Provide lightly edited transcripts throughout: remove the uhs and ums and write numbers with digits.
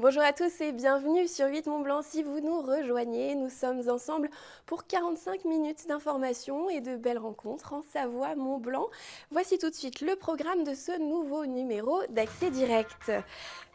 Bonjour à tous et bienvenue sur 8 Mont Blanc. Si vous nous rejoignez, nous sommes ensemble pour 45 minutes d'information et de belles rencontres en Savoie Mont Blanc. Voici tout de suite le programme de ce nouveau numéro d'Accès Direct.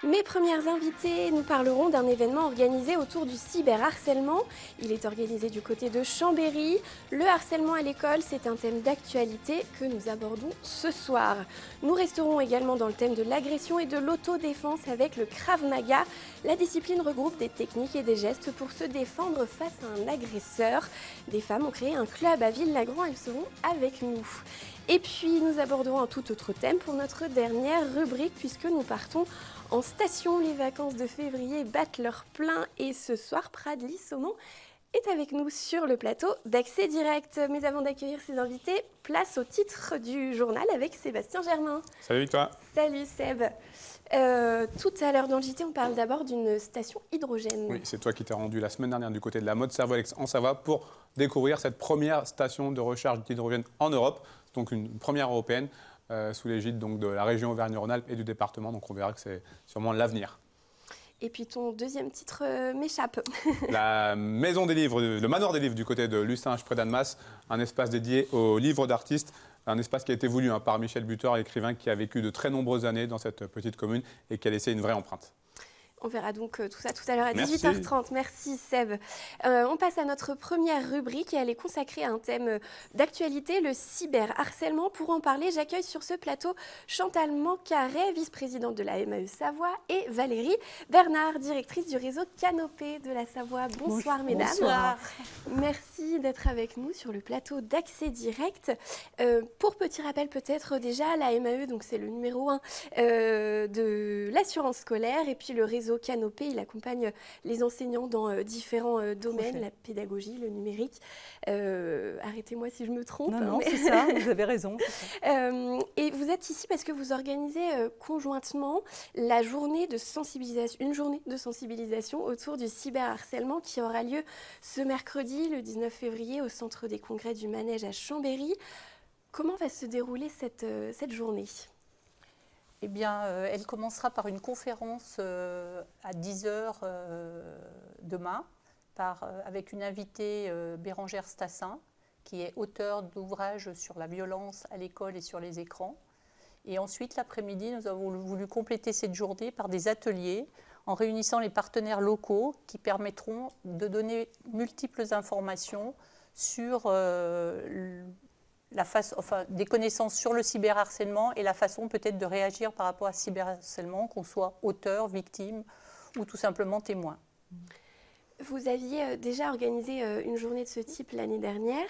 Mes premières invitées, nous parlerons d'un événement organisé autour du cyberharcèlement. Il est organisé du côté de Chambéry. Le harcèlement à l'école, c'est un thème d'actualité que nous abordons ce soir. Nous resterons également dans le thème de l'agression et de l'autodéfense avec le Krav Maga. La discipline regroupe des techniques et des gestes pour se défendre face à un agresseur. Des femmes ont créé un club à Ville-Lagrand, elles seront avec nous. Et puis nous aborderons un tout autre thème pour notre dernière rubrique puisque nous partons en station. Les vacances de février battent leur plein et ce soir, Pradly Saumon est avec nous sur le plateau d'Accès Direct. Mais avant d'accueillir ses invités, place au titre du journal avec Sébastien Germain. Salut Victoire. Salut Seb. Tout à l'heure dans le JT, on parle d'abord d'une station hydrogène. Oui, c'est toi qui t'es rendu la semaine dernière du côté de la Motte-Servolex en Savoie pour découvrir cette première station de recharge d'hydrogène en Europe, donc une première européenne sous l'égide donc de la région Auvergne-Rhône-Alpes et du département. Donc on verra que c'est sûrement l'avenir. Et puis ton deuxième titre m'échappe. La maison des livres, le manoir des livres du côté de Lucinge près d'Annemasse, un espace dédié aux livres d'artistes. Un espace qui a été voulu par Michel Butor, écrivain qui a vécu de très nombreuses années dans cette petite commune et qui a laissé une vraie empreinte. On verra donc tout ça tout à l'heure à Merci. 18h30. Merci Seb. On passe à notre première rubrique et elle est consacrée à un thème d'actualité, le cyberharcèlement. Pour en parler, j'accueille sur ce plateau Chantal Mancaret, vice-présidente de la MAE Savoie, et Valérie Bernard, directrice du réseau Canopé de la Savoie. Bonsoir mesdames. Bonsoir. Merci d'être avec nous sur le plateau d'Accès Direct. Pour petit rappel peut-être déjà, la MAE, donc c'est le numéro 1 de l'assurance scolaire, et puis le réseau Canopé, il accompagne les enseignants dans différents domaines, la pédagogie, le numérique. Arrêtez-moi si je me trompe. Non, c'est ça, vous avez raison. Et vous êtes ici parce que vous organisez conjointement la journée de sensibilisation, une journée de sensibilisation autour du cyberharcèlement qui aura lieu ce mercredi, le 19 février, au centre des congrès du Manège à Chambéry. Comment va se dérouler cette journée ? Eh bien, elle commencera par une conférence à 10h demain, avec une invitée, Bérangère Stassin, qui est auteure d'ouvrages sur la violence à l'école et sur les écrans. Et ensuite, l'après-midi, nous avons voulu compléter cette journée par des ateliers en réunissant les partenaires locaux qui permettront de donner multiples informations sur des connaissances sur le cyberharcèlement et la façon peut-être de réagir par rapport à ce cyberharcèlement, qu'on soit auteur, victime ou tout simplement témoin. Vous aviez déjà organisé une journée de ce type l'année dernière,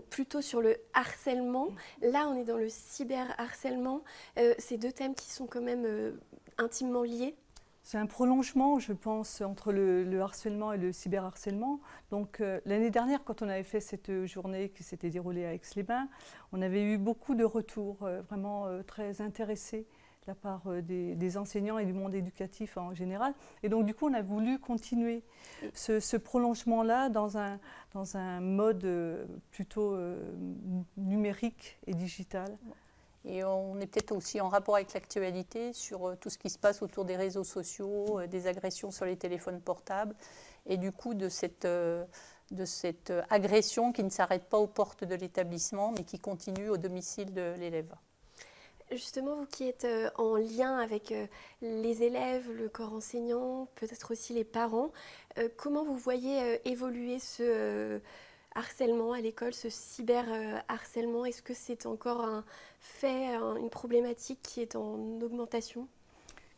plutôt sur le harcèlement. Là, on est dans le cyberharcèlement. Ces deux thèmes qui sont quand même intimement liés. C'est un prolongement, je pense, entre le harcèlement et le cyberharcèlement. Donc l'année dernière, quand on avait fait cette journée qui s'était déroulée à Aix-les-Bains, on avait eu beaucoup de retours vraiment très intéressés de la part des enseignants et du monde éducatif en général. Et donc du coup, on a voulu continuer ce prolongement-là dans un mode plutôt numérique et digital. Et on est peut-être aussi en rapport avec l'actualité sur tout ce qui se passe autour des réseaux sociaux, des agressions sur les téléphones portables, et du coup de cette agression qui ne s'arrête pas aux portes de l'établissement, mais qui continue au domicile de l'élève. Justement, vous qui êtes en lien avec les élèves, le corps enseignant, peut-être aussi les parents, comment vous voyez évoluer ce harcèlement à l'école, ce cyberharcèlement? Est-ce que c'est encore un fait, une problématique qui est en augmentation?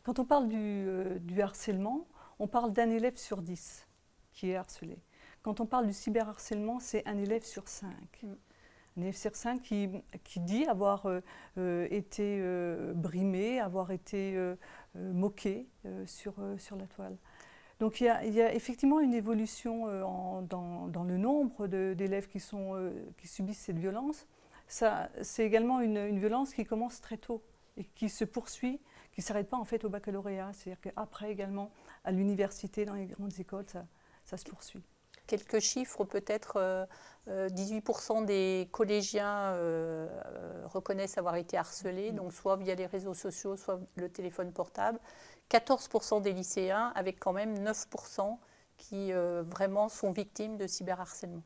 Quand on parle du harcèlement, on parle d'un élève sur 10 qui est harcelé. Quand on parle du cyberharcèlement, c'est un élève sur 5. Un élève sur 5 qui dit avoir été brimé, avoir été moqué sur la toile. Donc il y a effectivement une évolution dans le nombre d'élèves qui subissent cette violence. C'est également une violence qui commence très tôt et qui se poursuit, qui ne s'arrête pas en fait au baccalauréat. C'est-à-dire qu'après également à l'université, dans les grandes écoles, ça se poursuit. quelques chiffres peut-être. 18% des collégiens reconnaissent avoir été harcelés, donc soit via les réseaux sociaux, soit le téléphone portable. 14% des lycéens, avec quand même 9% qui vraiment sont victimes de cyberharcèlement.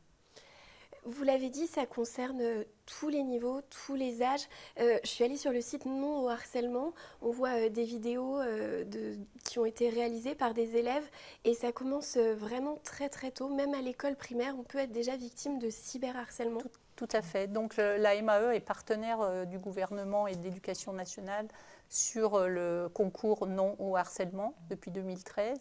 Vous l'avez dit, ça concerne tous les niveaux, tous les âges. Je suis allée sur le site Non au harcèlement. On voit des vidéos qui ont été réalisées par des élèves et ça commence vraiment très très tôt. Même à l'école primaire, on peut être déjà victime de cyberharcèlement. Tout à fait. Donc la MAE est partenaire du gouvernement et de l'Éducation nationale sur le concours Non au harcèlement depuis 2013.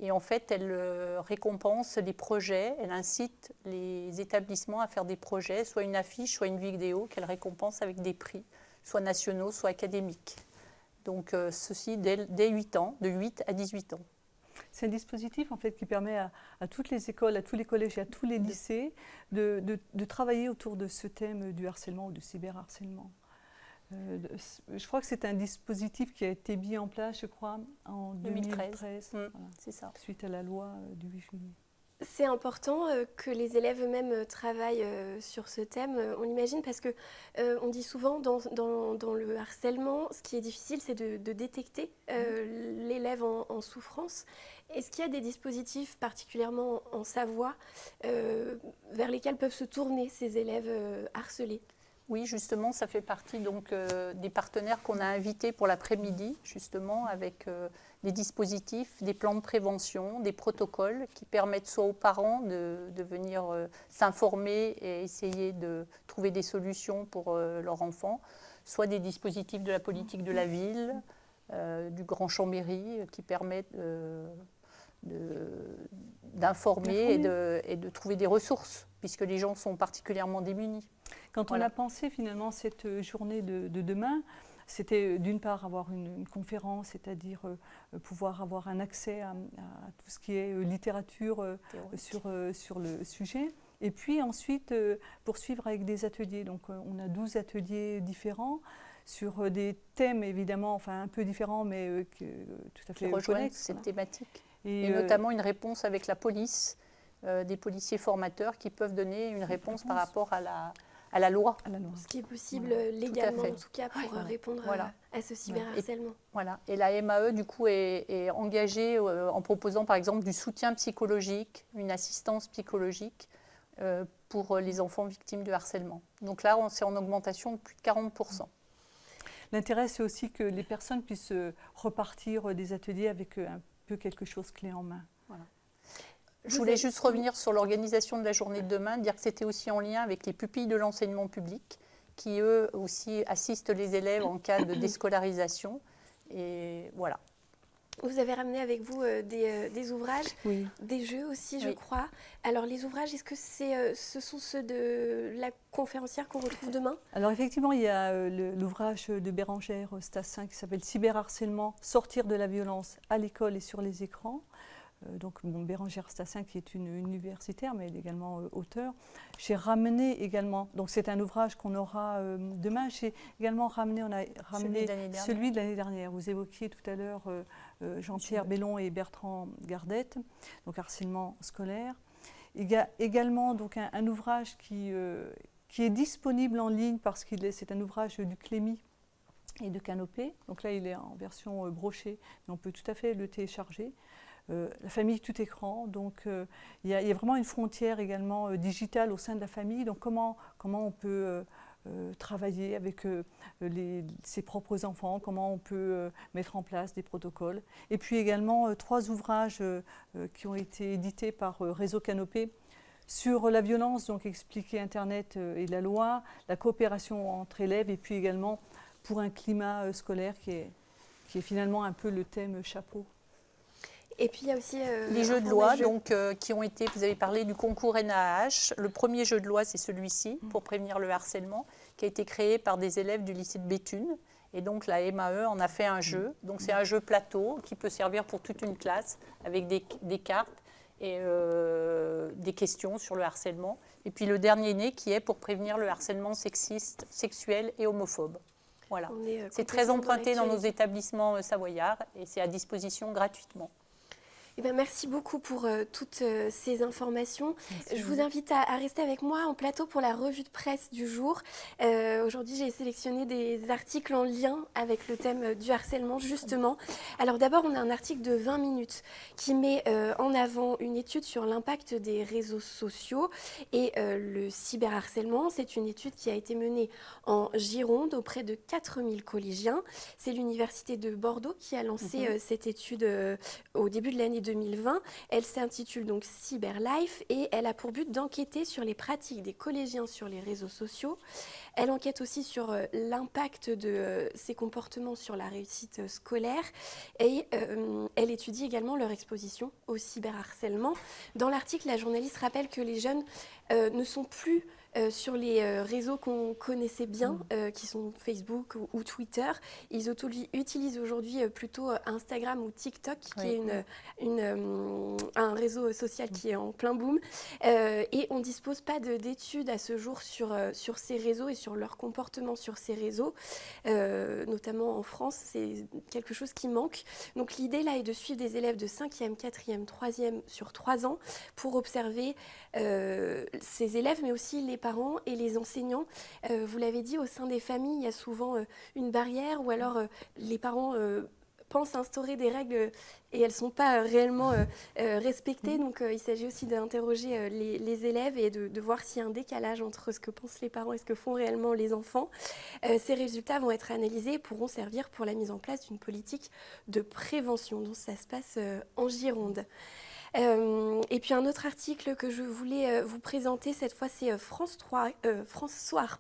Et en fait, elle récompense les projets, elle incite les établissements à faire des projets, soit une affiche, soit une vidéo qu'elle récompense avec des prix, soit nationaux, soit académiques. Donc ceci dès 8 ans, de 8 à 18 ans. C'est un dispositif en fait, qui permet à toutes les écoles, à tous les collèges et à tous les lycées de travailler autour de ce thème du harcèlement ou du cyberharcèlement. Je crois que c'est un dispositif qui a été mis en place, je crois, en 2013. Voilà, c'est ça. Suite à la loi du 8 juillet. C'est important que les élèves eux-mêmes travaillent sur ce thème, on l'imagine, parce que on dit souvent dans le harcèlement, ce qui est difficile, c'est de détecter l'élève en souffrance. Est-ce qu'il y a des dispositifs, particulièrement en Savoie, vers lesquels peuvent se tourner ces élèves harcelés ? Oui, justement, ça fait partie donc, des partenaires qu'on a invités pour l'après-midi, justement, avec des dispositifs, des plans de prévention, des protocoles qui permettent soit aux parents de venir s'informer et essayer de trouver des solutions pour leur enfant, soit des dispositifs de la politique de la ville, du Grand Chambéry, qui permettent d'informer et de trouver des ressources, puisque les gens sont particulièrement démunis. Quand on a pensé finalement cette journée de demain, c'était d'une part avoir une conférence, c'est-à-dire pouvoir avoir un accès à tout ce qui est littérature sur le sujet, et puis ensuite poursuivre avec des ateliers. Donc on a 12 ateliers différents sur des thèmes évidemment, enfin un peu différents, mais tout à fait qui rejoignent connexes, cette voilà. thématique. Et notamment une réponse avec la police, des policiers formateurs qui peuvent donner une réponse par rapport à la loi. Ce qui est possible Voilà. légalement, en tout cas, pour répondre à ce cyberharcèlement. Voilà. Et la MAE, du coup, est engagée en proposant, par exemple, du soutien psychologique, une assistance psychologique pour les enfants victimes de harcèlement. Donc là, c'est en augmentation de plus de 40%. L'intérêt, c'est aussi que les personnes puissent repartir des ateliers avec un peu quelque chose clé en main. Voilà. Je voulais juste revenir sur l'organisation de la journée de demain, dire que c'était aussi en lien avec les pupilles de l'enseignement public, qui eux aussi assistent les élèves en cas de déscolarisation. Et voilà. Vous avez ramené avec vous des ouvrages, oui. Des jeux aussi, je crois. Alors les ouvrages, est-ce que ce sont ceux de la conférencière qu'on retrouve demain ? Alors effectivement, il y a l'ouvrage de Bérangère Stassin qui s'appelle « Cyberharcèlement, sortir de la violence à l'école et sur les écrans ». Donc Bérangère Stassin qui est une universitaire mais elle est également auteure. J'ai ramené également, donc c'est un ouvrage qu'on aura demain, j'ai également ramené, celui de l'année dernière. Vous évoquiez tout à l'heure Jean-Pierre Bellon et Bertrand Gardette, donc harcèlement scolaire. Il y a également donc, un ouvrage qui est disponible en ligne parce que c'est un ouvrage du Clémy et de Canopée. Donc là il est en version brochée, mais on peut tout à fait le télécharger. La famille tout écran, donc il y a vraiment une frontière également digitale au sein de la famille, donc comment on peut travailler avec ses propres enfants, comment on peut mettre en place des protocoles. Et puis également 3 ouvrages qui ont été édités par Réseau Canopée sur la violence, donc expliquer Internet et la loi, la coopération entre élèves, et puis également pour un climat scolaire qui est finalement un peu le thème chapeau. Et puis il y a aussi les jeux de loi donc, qui ont été, vous avez parlé du concours NAH. Le premier jeu de loi, c'est celui-ci, pour prévenir le harcèlement, qui a été créé par des élèves du lycée de Béthune. Et donc la MAE en a fait un jeu. Donc c'est un jeu plateau qui peut servir pour toute une classe avec des cartes et des questions sur le harcèlement. Et puis le dernier né qui est pour prévenir le harcèlement sexiste, sexuel et homophobe. Voilà. C'est très emprunté dans nos établissements savoyards et c'est à disposition gratuitement. Eh ben, merci beaucoup pour toutes ces informations. Merci. Je vous invite à rester avec moi en plateau pour la revue de presse du jour. Aujourd'hui, j'ai sélectionné des articles en lien avec le thème du harcèlement, justement. Alors d'abord, on a un article de 20 minutes qui met en avant une étude sur l'impact des réseaux sociaux et le cyberharcèlement. C'est une étude qui a été menée en Gironde auprès de 4000 collégiens. C'est l'Université de Bordeaux qui a lancé cette étude au début de l'année 2020. Elle s'intitule donc Cyberlife et elle a pour but d'enquêter sur les pratiques des collégiens sur les réseaux sociaux. Elle enquête aussi sur l'impact de ces comportements sur la réussite scolaire et elle étudie également leur exposition au cyberharcèlement. Dans l'article, la journaliste rappelle que les jeunes ne sont plus sur les réseaux qu'on connaissait bien, qui sont Facebook ou Twitter. Ils utilisent aujourd'hui plutôt Instagram ou TikTok, qui est un réseau social qui est en plein boom. Et on ne dispose pas d'études à ce jour sur ces réseaux et sur leur comportement sur ces réseaux. Notamment en France, c'est quelque chose qui manque. Donc l'idée là est de suivre des élèves de 5e, 4e, 3e sur 3 ans pour observer ces élèves, mais aussi les parents et les enseignants. Vous l'avez dit, au sein des familles, il y a souvent une barrière ou alors les parents pensent instaurer des règles et elles ne sont pas réellement respectées. Donc il s'agit aussi d'interroger les élèves et de voir s'il y a un décalage entre ce que pensent les parents et ce que font réellement les enfants. Ces résultats vont être analysés et pourront servir pour la mise en place d'une politique de prévention. Donc ça se passe en Gironde. Et puis un autre article que je voulais vous présenter, cette fois c'est France Soir,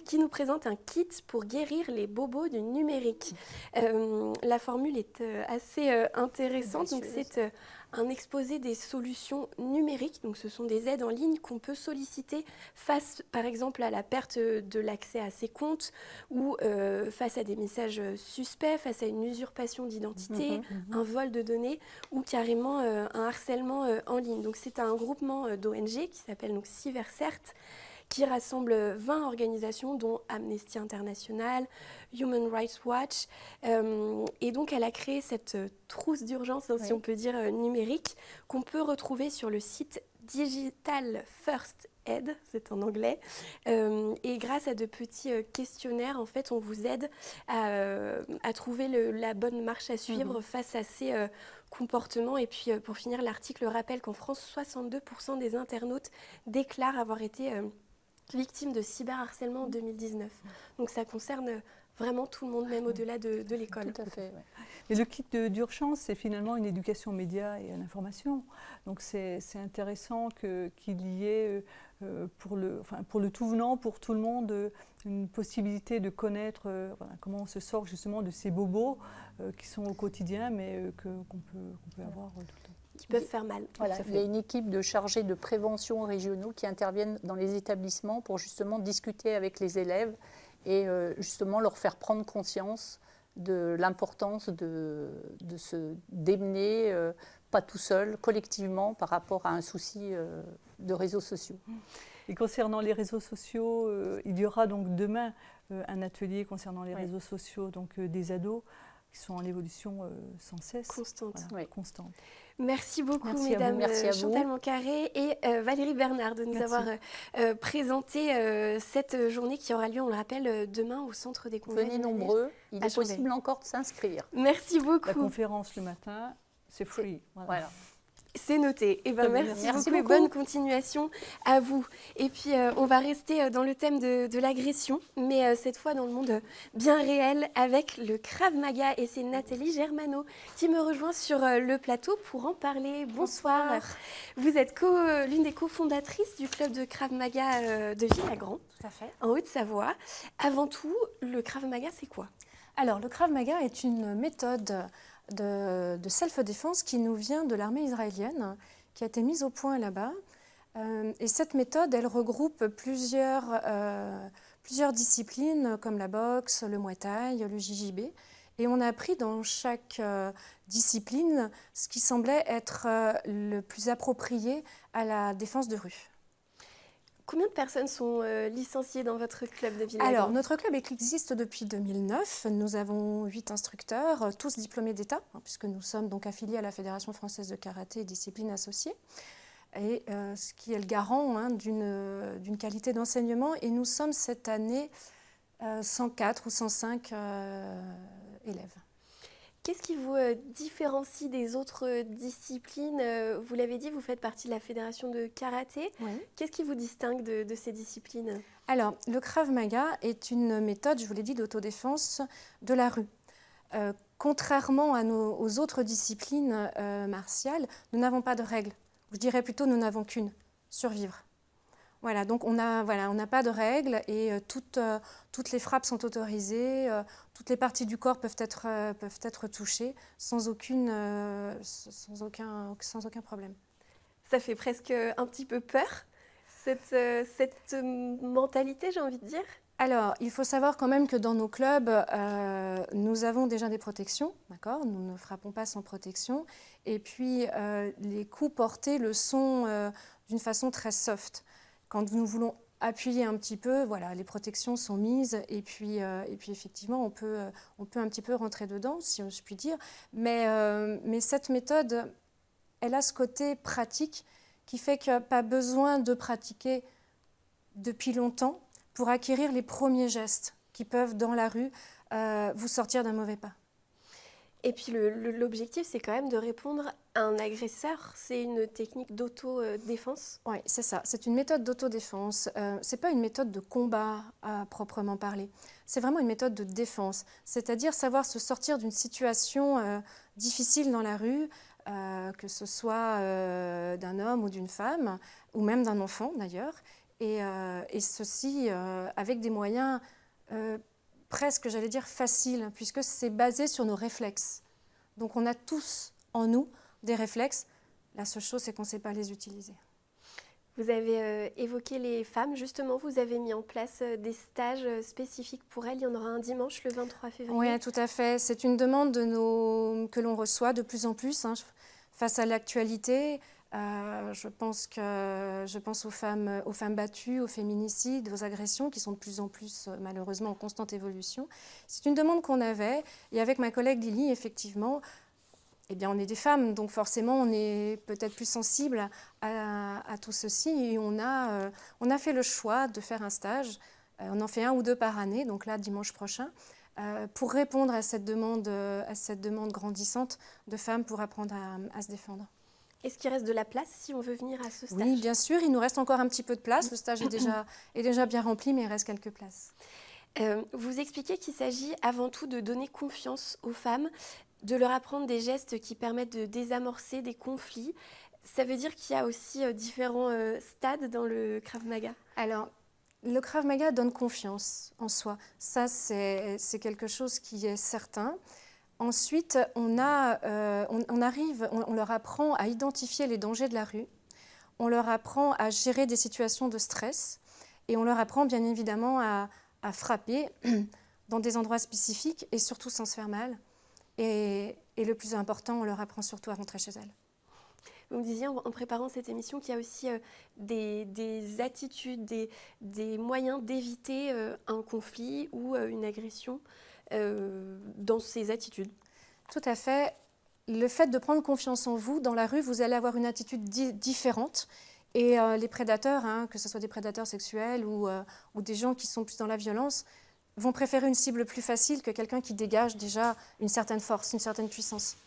qui nous présente un kit pour guérir les bobos du numérique. La formule est assez intéressante, donc c'est un exposé des solutions numériques. Donc ce sont des aides en ligne qu'on peut solliciter face par exemple à la perte de l'accès à ses comptes ou face à des messages suspects, face à une usurpation d'identité, un vol de données ou carrément un harcèlement en ligne. Donc c'est un groupement d'ONG qui s'appelle donc Cybercert, qui rassemble 20 organisations dont Amnesty International, Human Rights Watch. Et donc elle a créé cette trousse d'urgence, si on peut dire, numérique, qu'on peut retrouver sur le site Digital First Aid, c'est en anglais. Et grâce à de petits questionnaires, en fait, on vous aide à trouver la bonne marche à suivre face à ces comportements. Et puis pour finir, l'article rappelle qu'en France, 62% des internautes déclarent avoir été victimes de cyberharcèlement en 2019. Donc ça concerne vraiment tout le monde, même au-delà de l'école. Tout à fait, ouais. Et le kit d'urgence, c'est finalement une éducation aux médias et à l'information. Donc c'est intéressant qu'il y ait pour le tout venant, pour tout le monde, une possibilité de connaître comment on se sort justement de ces bobos qui sont au quotidien, mais qu'on peut avoir tout le temps. Qui peuvent faire mal. Voilà, il y a une équipe de chargés de prévention régionaux qui interviennent dans les établissements pour justement discuter avec les élèves et justement leur faire prendre conscience de l'importance de se démener, pas tout seul, collectivement, par rapport à un souci de réseaux sociaux. Et concernant les réseaux sociaux, il y aura donc demain un atelier concernant les réseaux sociaux donc, des ados qui sont en évolution sans cesse. Constante. Voilà, constante. Merci beaucoup, Merci mesdames Merci à vous. Chantal Moncaré et Valérie Bernard, de nous avoir présenté cette journée qui aura lieu, on le rappelle, demain au Centre des Congrès. Venez nombreux, il à est possible encore de s'inscrire. Merci beaucoup. La conférence le matin, c'est free. Voilà. C'est noté. Eh ben, merci beaucoup et bonne continuation à vous. Et puis, on va rester dans le thème de l'agression, mais cette fois dans le monde bien réel avec le Krav Maga. Et c'est Nathalie Germano qui me rejoint sur le plateau pour en parler. Bonsoir. Vous êtes l'une des cofondatrices du club de Krav Maga de Villagrand, Tout à fait. en Haute-Savoie. Avant tout, le Krav Maga, c'est quoi ? Alors, le Krav Maga est une méthode de self-défense qui nous vient de l'armée israélienne, qui a été mise au point là-bas. Et cette méthode, elle regroupe plusieurs disciplines comme la boxe, le muay thai, le JJB. Et on a appris dans chaque discipline ce qui semblait être le plus approprié à la défense de rue. Combien de personnes sont licenciées dans votre club de Villadin? Alors, notre club existe depuis 2009. Nous avons 8 instructeurs, tous diplômés d'État, puisque nous sommes donc affiliés à la Fédération française de karaté et disciplines associées, et ce qui est le garant d'une qualité d'enseignement. Et nous sommes cette année 104 ou 105 élèves. Qu'est-ce qui vous différencie des autres disciplines? Vous l'avez dit, vous faites partie de la fédération de karaté. Oui. Qu'est-ce qui vous distingue de ces disciplines? Alors, le Krav Maga est une méthode, je vous l'ai dit, d'autodéfense de la rue. Contrairement aux autres disciplines martiales, nous n'avons pas de règles. Je dirais plutôt nous n'avons qu'une, survivre. Voilà, donc on n'a pas de règles et toutes les frappes sont autorisées, toutes les parties du corps peuvent être touchées sans aucun problème. Ça fait presque un petit peu peur, cette mentalité, j'ai envie de dire. Alors, il faut savoir quand même que dans nos clubs, nous avons déjà des protections, d'accord? Nous ne frappons pas sans protection. Et puis, les coups portés le sont d'une façon très soft. Quand nous voulons appuyer un petit peu, voilà, les protections sont mises et puis effectivement, on peut un petit peu rentrer dedans, si je puis dire. Mais cette méthode, elle a ce côté pratique qui fait qu'il n'y a pas besoin de pratiquer depuis longtemps pour acquérir les premiers gestes qui peuvent, dans la rue, vous sortir d'un mauvais pas. Et puis l'objectif, c'est quand même de répondre à un agresseur. C'est une technique d'autodéfense. Oui, c'est ça. C'est une méthode d'autodéfense. Ce n'est pas une méthode de combat à proprement parler. C'est vraiment une méthode de défense. C'est-à-dire savoir se sortir d'une situation difficile dans la rue, que ce soit d'un homme ou d'une femme, ou même d'un enfant d'ailleurs. Et ceci avec des moyens presque, j'allais dire, faciles, puisque c'est basé sur nos réflexes. Donc on a tous en nous des réflexes. La seule chose, c'est qu'on ne sait pas les utiliser. Vous avez évoqué les femmes. Justement, vous avez mis en place des stages spécifiques pour elles. Il y en aura un dimanche, le 23 février. Oui, tout à fait. C'est une demande que l'on reçoit de plus en plus face à l'actualité. Je pense aux femmes battues, aux féminicides, aux agressions qui sont de plus en plus malheureusement en constante évolution. C'est une demande qu'on avait et avec ma collègue Lily, effectivement, eh bien, on est des femmes, donc forcément on est peut-être plus sensible à tout ceci et on a fait le choix de faire un stage. On en fait 1 ou 2 par année, donc là dimanche prochain, pour répondre à cette demande grandissante de femmes pour apprendre à se défendre. Est-ce qu'il reste de la place si on veut venir à ce stage? Oui, bien sûr, il nous reste encore un petit peu de place. Le stage est déjà bien rempli, mais il reste quelques places. Vous expliquez qu'il s'agit avant tout de donner confiance aux femmes, de leur apprendre des gestes qui permettent de désamorcer des conflits. Ça veut dire qu'il y a aussi différents stades dans le Krav Maga? Alors, le Krav Maga donne confiance en soi. Ça, c'est quelque chose qui est certain. Ensuite, on leur apprend à identifier les dangers de la rue, on leur apprend à gérer des situations de stress et on leur apprend bien évidemment à frapper dans des endroits spécifiques et surtout sans se faire mal. Et le plus important, on leur apprend surtout à rentrer chez elles. Vous me disiez en préparant cette émission qu'il y a aussi des attitudes, des moyens d'éviter un conflit ou une agression dans ces attitudes. Tout à fait. Le fait de prendre confiance en vous, dans la rue, vous allez avoir une attitude différente. Et les prédateurs, que ce soit des prédateurs sexuels ou des gens qui sont plus dans la violence, vont préférer une cible plus facile que quelqu'un qui dégage déjà une certaine force, une certaine puissance.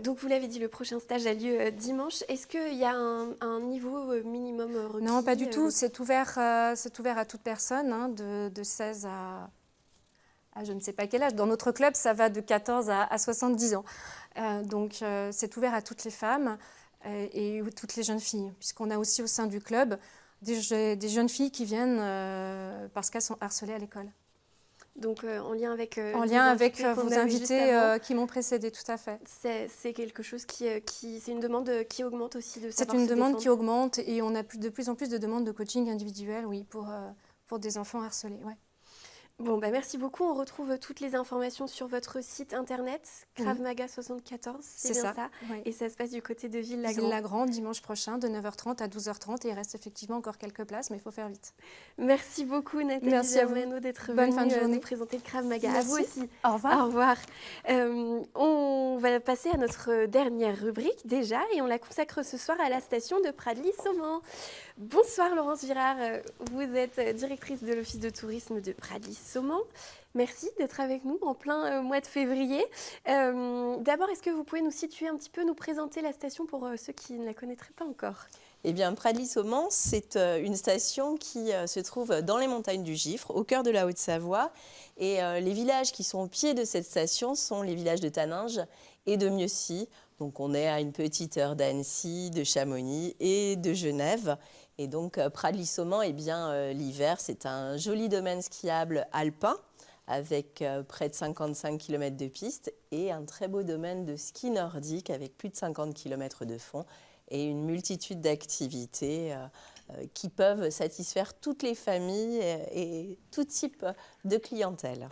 Donc vous l'avez dit, le prochain stage a lieu dimanche. Est-ce qu'il y a un niveau minimum requis? Non, pas du tout. C'est ouvert à toute personne, de 16 à je ne sais pas quel âge. Dans notre club, ça va de 14 à 70 ans. Donc c'est ouvert à toutes les femmes et toutes les jeunes filles, puisqu'on a aussi au sein du club des jeunes filles qui viennent parce qu'elles sont harcelées à l'école. Donc en lien avec vos invités qui m'ont précédée, tout à fait. C'est quelque chose c'est une demande qui augmente aussi de savoir C'est une demande qui augmente et on a de plus en plus de demandes de coaching individuel, oui, pour des enfants harcelés. Ouais. Bon, bah merci beaucoup. On retrouve toutes les informations sur votre site internet, Krav Maga 74, c'est bien ça. Oui. Et ça se passe du côté de Ville-Lagrand. Ville-Lagrand, dimanche prochain, de 9h30 à 12h30. Et il reste effectivement encore quelques places, mais il faut faire vite. Merci beaucoup Nathalie Merci à vous. Germano d'être Bonne fin de venue journée. nous présenter le Krav Maga. Merci. À vous aussi. Au revoir. Au revoir. On va passer à notre dernière rubrique déjà et on la consacre ce soir à la station de Pradly-Saumont. Bonsoir Laurence Girard, vous êtes directrice de l'office de tourisme de Pradly-Saumont. Merci d'être avec nous en plein mois de février. D'abord, est-ce que vous pouvez nous situer un petit peu, nous présenter la station pour ceux qui ne la connaîtraient pas encore ? Eh bien, Pradly-Saumont, c'est une station qui se trouve dans les montagnes du Gifre, au cœur de la Haute-Savoie. Et les villages qui sont au pied de cette station sont les villages de Taninges et de Mieuxy. Donc, on est à une petite heure d'Annecy, de Chamonix et de Genève. Et donc, Pradly-Saumont, eh bien, l'hiver, c'est un joli domaine skiable alpin avec près de 55 km de piste et un très beau domaine de ski nordique avec plus de 50 km de fond et une multitude d'activités qui peuvent satisfaire toutes les familles et tout type de clientèle.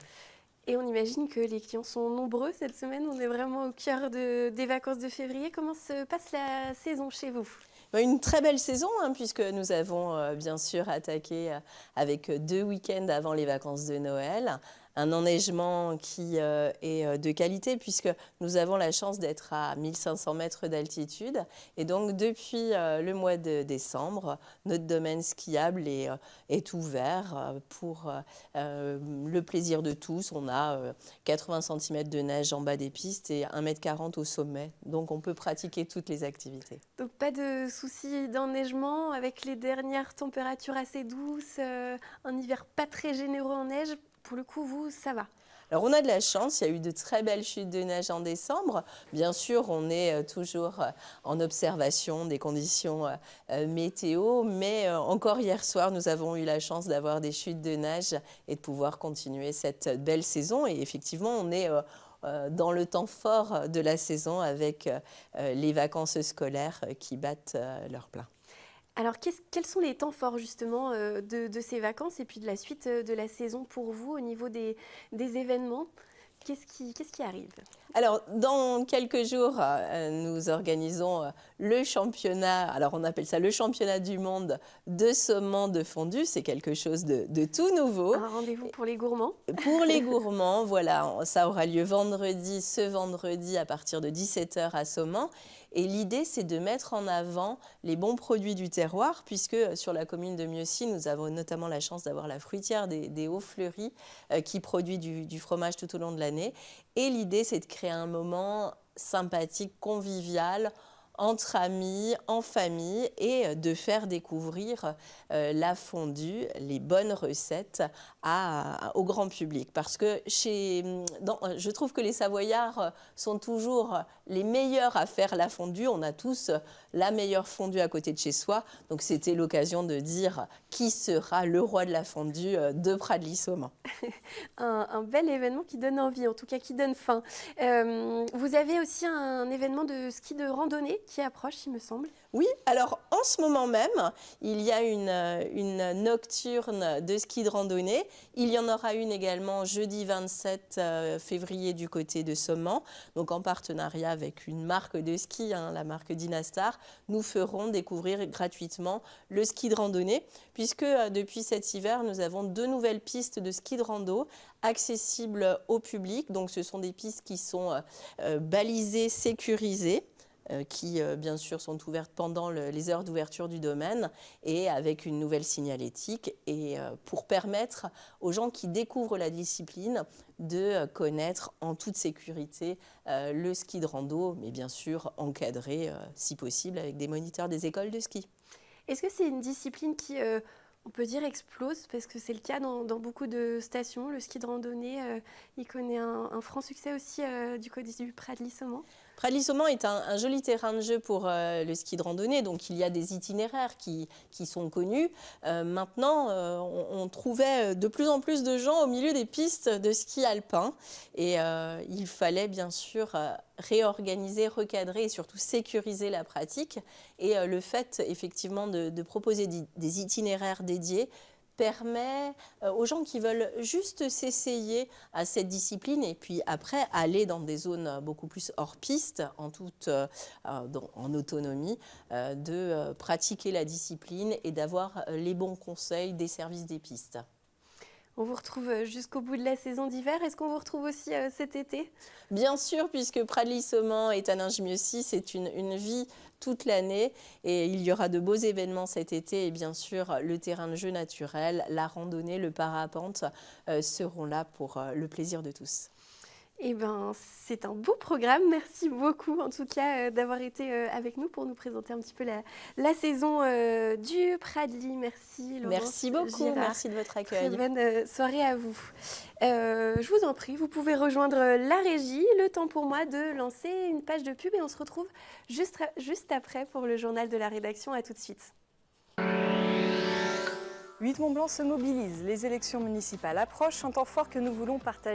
Et on imagine que les clients sont nombreux cette semaine. On est vraiment au cœur des vacances de février. Comment se passe la saison chez vous ? Une très belle saison, puisque nous avons bien sûr attaqué avec 2 week-ends avant les vacances de Noël. Un enneigement qui est de qualité, puisque nous avons la chance d'être à 1500 mètres d'altitude. Et donc, depuis le mois de décembre, notre domaine skiable est ouvert pour le plaisir de tous. On a 80 cm de neige en bas des pistes et 1,40 m au sommet. Donc, on peut pratiquer toutes les activités. Donc, pas de soucis d'enneigement avec les dernières températures assez douces, un hiver pas très généreux en neige. Pour le coup, vous, ça va ? Alors, on a de la chance, il y a eu de très belles chutes de neige en décembre. Bien sûr, on est toujours en observation des conditions météo, mais encore hier soir, nous avons eu la chance d'avoir des chutes de neige et de pouvoir continuer cette belle saison. Et effectivement, on est dans le temps fort de la saison avec les vacances scolaires qui battent leur plein. Alors, quels sont les temps forts justement de ces vacances et puis de la suite de la saison pour vous au niveau des événements ? Qu'est-ce qui arrive ? Alors, dans quelques jours, nous organisons le championnat, alors on appelle ça le championnat du monde de saumon de fondu. C'est quelque chose de tout nouveau. Un rendez-vous pour les gourmands ? Pour les gourmands, voilà, ça aura lieu ce vendredi à partir de 17h à Saumont. Et l'idée, c'est de mettre en avant les bons produits du terroir, puisque sur la commune de Mieuxy, nous avons notamment la chance d'avoir la fruitière des Hauts-Fleuris qui produit du fromage tout au long de l'année. Et l'idée, c'est de créer un moment sympathique, convivial, entre amis, en famille, et de faire découvrir la fondue, les bonnes recettes au grand public. Parce que je trouve que les Savoyards sont toujours les meilleurs à faire la fondue. On a tous la meilleure fondue à côté de chez soi. Donc c'était l'occasion de dire qui sera le roi de la fondue de Pradly-Saumont. Un bel événement qui donne envie, en tout cas qui donne faim. Vous avez aussi un événement de ski de randonnée qui approche, il me semble. Oui, alors en ce moment même, il y a une nocturne de ski de randonnée. Il y en aura une également jeudi 27 février du côté de Saumont. Donc en partenariat avec une marque de ski, la marque Dynastar, nous ferons découvrir gratuitement le ski de randonnée, puisque depuis cet hiver, nous avons 2 nouvelles pistes de ski de rando accessibles au public. Donc ce sont des pistes qui sont balisées, sécurisées, qui bien sûr sont ouvertes pendant les heures d'ouverture du domaine et avec une nouvelle signalétique et pour permettre aux gens qui découvrent la discipline de connaître en toute sécurité le ski de rando, mais bien sûr encadré si possible avec des moniteurs des écoles de ski. Est-ce que c'est une discipline qui, on peut dire, explose ? Parce que c'est le cas dans beaucoup de stations. Le ski de randonnée, il connaît un franc succès aussi du côté du Pradly-Saumont. Pradly-Saumont est un joli terrain de jeu pour le ski de randonnée, donc il y a des itinéraires qui sont connus. Maintenant, on trouvait de plus en plus de gens au milieu des pistes de ski alpin et il fallait bien sûr réorganiser, recadrer et surtout sécuriser la pratique. Et le fait effectivement de proposer des itinéraires dédiés permet aux gens qui veulent juste s'essayer à cette discipline et puis après aller dans des zones beaucoup plus hors piste, en autonomie, de pratiquer la discipline et d'avoir les bons conseils des services des pistes. On vous retrouve jusqu'au bout de la saison d'hiver. Est-ce qu'on vous retrouve aussi cet été? Bien sûr, puisque Pradly-Saumand et Taninges-Mieuxy, c'est une vie toute l'année et il y aura de beaux événements cet été et bien sûr le terrain de jeu naturel, la randonnée, le parapente seront là pour le plaisir de tous. Eh ben, c'est un beau programme. Merci beaucoup, en tout cas, d'avoir été avec nous pour nous présenter un petit peu la saison du Pradly. Merci, Laurence. Merci beaucoup. Girard. Merci de votre accueil. Très bonne soirée à vous. Je vous en prie, vous pouvez rejoindre la régie. Le temps pour moi de lancer une page de pub et on se retrouve juste après pour le journal de la rédaction. À tout de suite. 8 Mont-Blanc se mobilise. Les élections municipales approchent, un temps fort que nous voulons partager